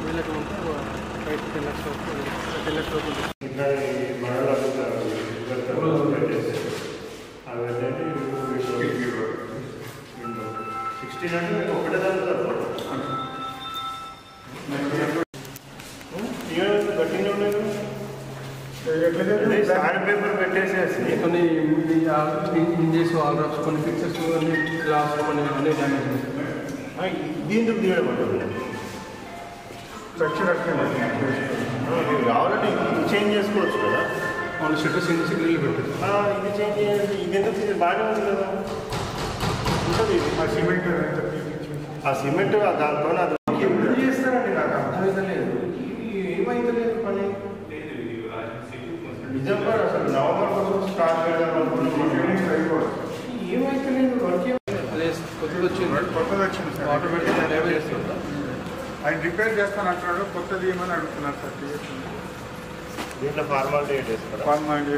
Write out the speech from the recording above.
వీళ్ళకి ఉంటే 5 to 10 lakhs వరకు 10 lakhs వరకు ఒకటే గట్టిగా ఉండదు సారీ పేపర్ పెట్టేసేసి కొన్ని ఇంజెస్ ఆల్ డ్రాప్స్ కొన్ని పిక్చర్స్ కొన్ని గ్లాస్ కొన్ని అన్ని డ్యామేజ్ దీంతో తీయడం కావాలంటే ఇది చేంజ్ చేసుకోవచ్చు కదా వాళ్ళు షట్టర్స్ సిగ్నల్ పెట్టారు ఇది చేంజ్ చేయాలి ఇది ఎందుకు బాగానే ఉంది కదా ఉంటుంది ఇది ఆ సిమెంట్ దాంతో అది చేస్తారండి నాకు అర్థమైతే లేదు ఏమైతే లేదు పని డిసెంబర్ అసలు నవంబర్ కోసం స్టార్ట్ చేయడం ఏమైతే లేదు వర్క్ అదే కొత్తది వచ్చింది వాటర్ పెట్టి డ్యామేజ్ చేస్తుంది ఆయన రిపేర్ చేస్తాను అంటున్నాడు కొత్తది ఏమని అడుగుతున్నారు సార్ దీంట్లో ఫార్మాలిటీ చేస్తారు ఫార్మాలిటీ